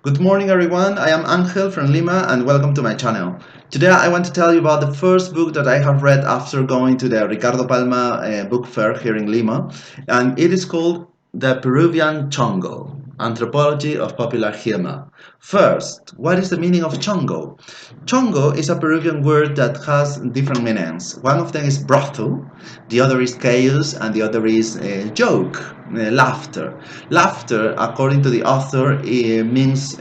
Good morning, everyone. I am Angel from Lima, and welcome to my channel. Today, I want to tell you about the first book that I have read after going to the Ricardo Palma book fair here in Lima, and it is called The Peruvian CHONGO, Anthropology of Popular Humor. First, what is the meaning of chongo? Chongo is a Peruvian word that has different meanings. One of them is brothel, the other is chaos, and the other is joke, laughter. Laughter, according to the author, means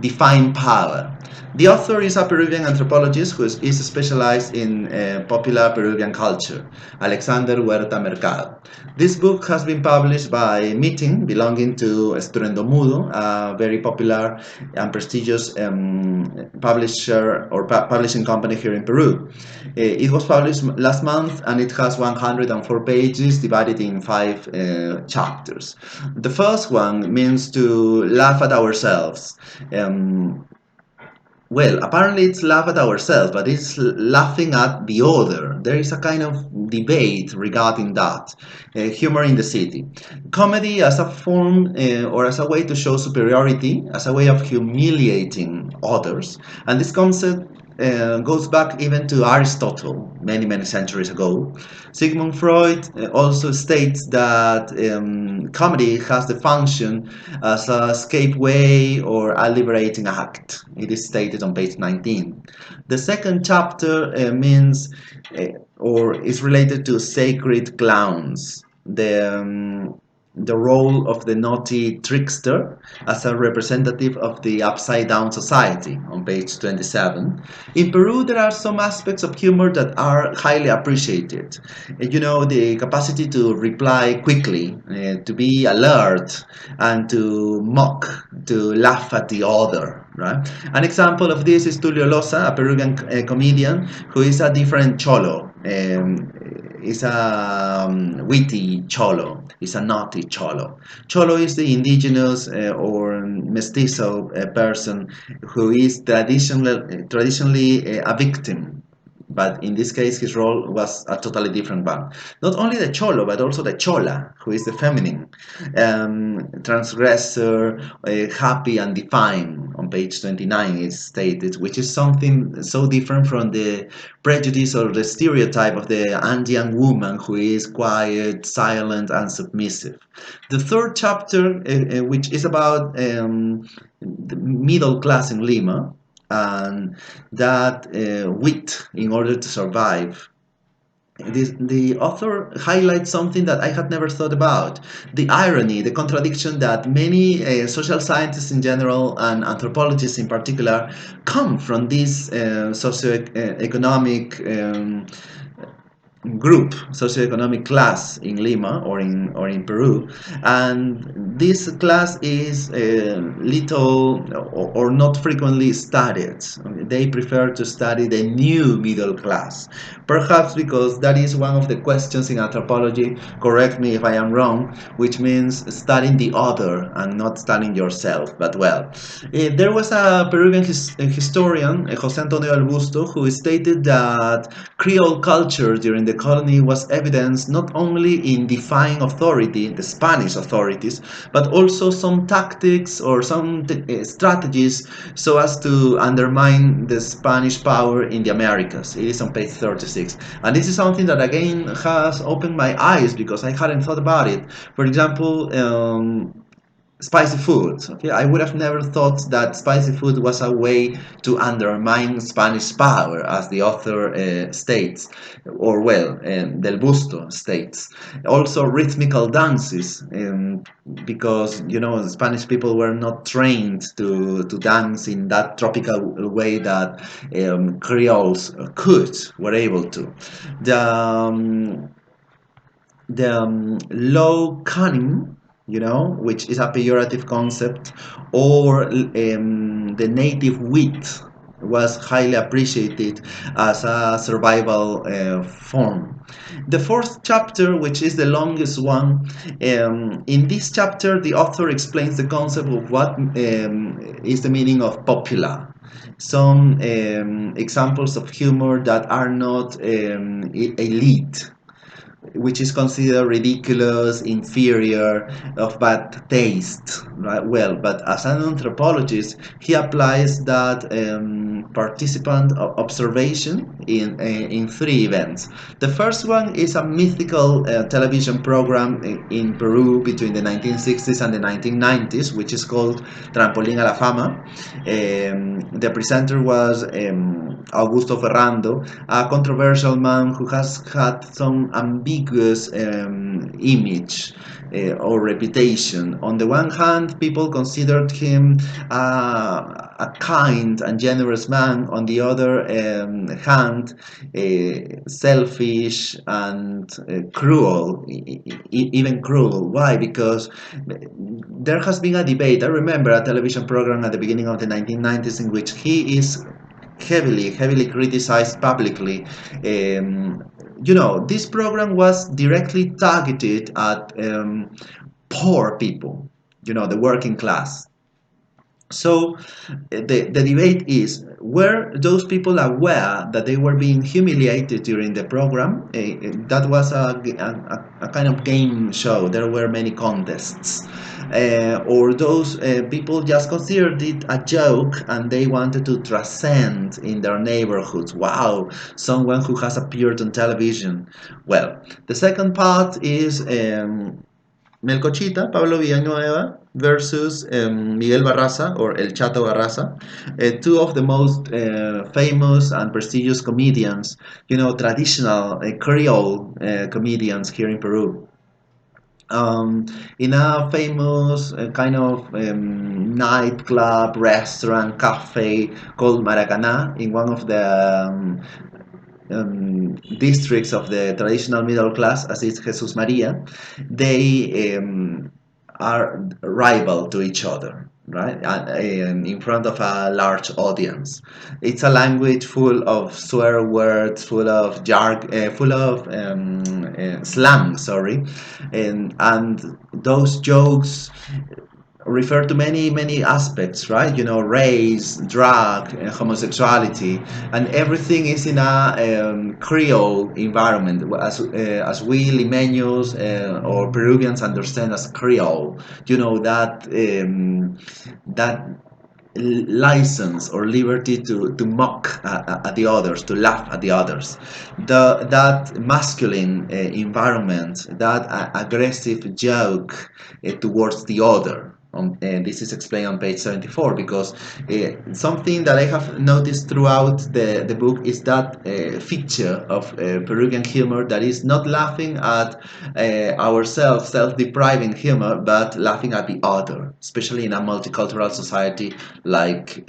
define power. The author is a Peruvian anthropologist who is specialized in popular Peruvian culture, Alexander Huerta Mercado. This book has been published by Meeting, belonging to Estruendo Mudo, a very popular and prestigious publisher or publishing company here in Peru. It was published last month and it has 104 pages divided in 5 chapters. The first one means to laugh at ourselves. Well, apparently it's laugh at ourselves, but it's laughing at the other. There is a kind of debate regarding that. Humor in the city. Comedy as a form or as a way to show superiority, as a way of humiliating others. And this concept goes back even to Aristotle, many, many centuries ago. Sigmund Freud also states that comedy has the function as a escape way or a liberating act. It is stated on page 19. The second chapter means or is related to sacred clowns. The role of the naughty trickster as a representative of the upside down society on page 27. In Peru, there are some aspects of humor that are highly appreciated. The capacity to reply quickly, to be alert, and to mock, to laugh at the other. Right? An example of this is Tulio Loza, a Peruvian comedian who is a different cholo. Is a witty cholo, is a naughty cholo. Cholo is the indigenous or mestizo person who is traditionally a victim. But in this case, his role was a totally different one. Not only the cholo, but also the chola, who is the feminine, transgressor, happy and defined. On page 29 is stated, which is something so different from the prejudice or the stereotype of the Andean woman who is quiet, silent, and submissive. The third chapter, which is about the middle class in Lima, and that wit in order to survive. The author highlights something that I had never thought about: the irony, the contradiction that many social scientists in general and anthropologists in particular come from this socioeconomic group, socioeconomic class in Lima or in Peru, and this class is little or not frequently studied. They prefer to study the new middle class, perhaps because that is one of the questions in anthropology. Correct me if I am wrong, which means studying the other and not studying yourself. But well, there was a Peruvian historian, José Antonio del Busto, who stated that Creole culture during the colony was evidenced not only in defying authority, the Spanish authorities, but also some tactics or some strategies so as to undermine the Spanish power in the Americas. It is on page 36. And this is something that again has opened my eyes because I hadn't thought about it. For example, spicy food. Okay, I would have never thought that spicy food was a way to undermine Spanish power, as the author states, or well, Del Busto states. Also, rhythmical dances, because the Spanish people were not trained to dance in that tropical way that Creoles were able to. The low cunning, which is a pejorative concept, or the native wit was highly appreciated as a survival form. The fourth chapter, which is the longest one, in this chapter the author explains the concept of what is the meaning of popular. Some examples of humor that are not elite, which is considered ridiculous, inferior, of bad taste, right? Well, but as an anthropologist, he applies that participant observation in three events. The first one is a mythical television program in Peru between the 1960s and the 1990s, which is called Trampolín a la Fama. The presenter was Augusto Ferrando, a controversial man who has had some ambiguous image or reputation. On the one hand, people considered him a kind and generous man. On the other hand, selfish and cruel, even cruel. Why? Because there has been a debate. I remember a television program at the beginning of the 1990s in which he is heavily criticized publicly. This program was directly targeted at poor people, the working class. So the debate is, were those people aware that they were being humiliated during the program? That was a kind of game show. There were many contests. Or those people just considered it a joke and they wanted to transcend in their neighborhoods. Wow, someone who has appeared on television. Well, the second part is Melcochita, Pablo Villanueva, versus Miguel Barraza or El Chato Barraza, two of the most famous and prestigious comedians, traditional Creole comedians here in Peru. In a famous kind of nightclub, restaurant, cafe called Maracana, in one of the districts of the traditional middle class, as is Jesus Maria, they are rival to each other, right? In front of a large audience. It's a language full of swear words, full of full of slang, sorry, and those jokes refer to many aspects, right? Race, drug, homosexuality, and everything is in a Creole environment, as we Limeños or Peruvians understand as Creole. That license or liberty to mock at the others, to laugh at the others. That masculine environment, that aggressive joke towards the other. This is explained on page 74, because something that I have noticed throughout the book is that feature of Peruvian humor that is not laughing at ourselves, self-depriving humor, but laughing at the other, especially in a multicultural society like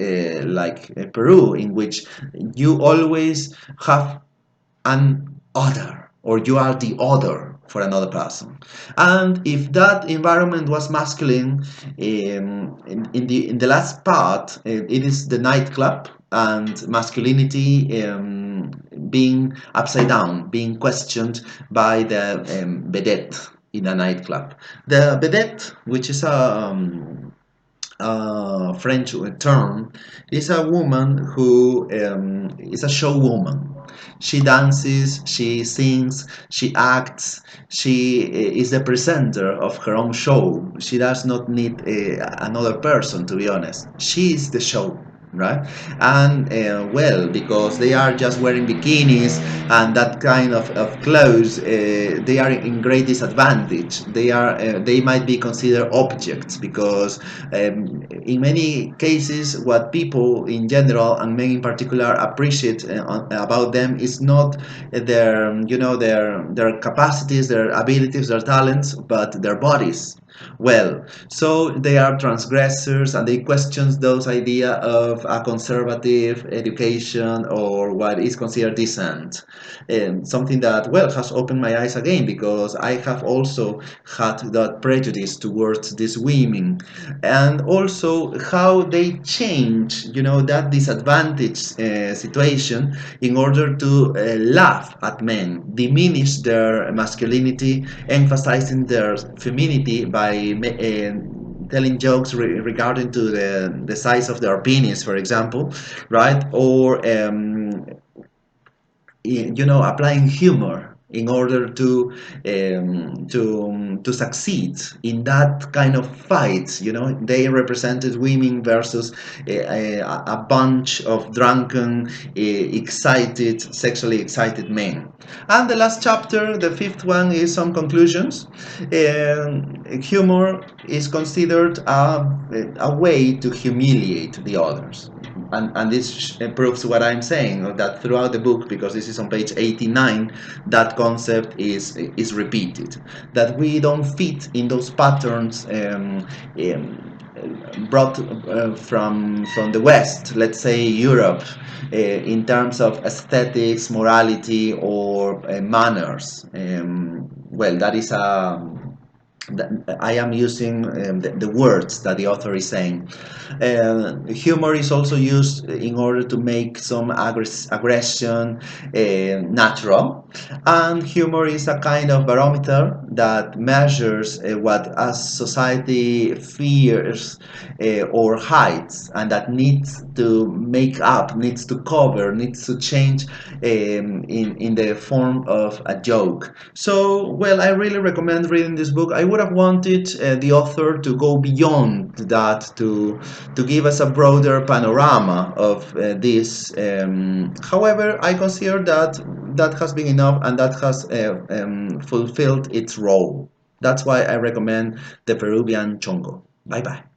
Peru, in which you always have an other, or you are the other for another person. And if that environment was masculine, in the last part, it is the nightclub and masculinity being upside down, being questioned by the vedette in a nightclub. The vedette, which is a French term, is a woman who is a show woman. She dances, she sings, she acts, she is the presenter of her own show. She does not need another person, to be honest. She is the show, right? And well, because they are just wearing bikinis and that kind of clothes, they are in great disadvantage. They might be considered objects, because in many cases what people in general and men in particular appreciate about them is not their capacities, their abilities, their talents, but their bodies. Well, so they are transgressors and they question those idea of a conservative education or what is considered decent. Something that, well, has opened my eyes again, because I have also had that prejudice towards these women, and also how they change, that disadvantaged situation in order to laugh at men, diminish their masculinity, emphasizing their femininity by telling jokes regarding to the size of their penis, for example, right? Or applying humor in order to succeed in that kind of fight. You know, they represented women versus a bunch of drunken, excited, sexually excited men. And the last chapter, the fifth one, is some conclusions. Humor is considered a way to humiliate the others. And this proves what I'm saying, that throughout the book, because this is on page 89, that concept is repeated. That we don't fit in those patterns brought from the West, let's say Europe, in terms of aesthetics, morality, or manners. Well, that is a I am using the words that the author is saying. Humor is also used in order to make some aggression natural, and humor is a kind of barometer that measures what a society fears or hides, and that needs to make up, needs to cover, needs to change in the form of a joke. So, well, I really recommend reading this book. I would have wanted the author to go beyond that, to give us a broader panorama of this. However, I consider that that has been enough, and that has fulfilled its role. That's why I recommend the Peruvian Chongo. Bye bye.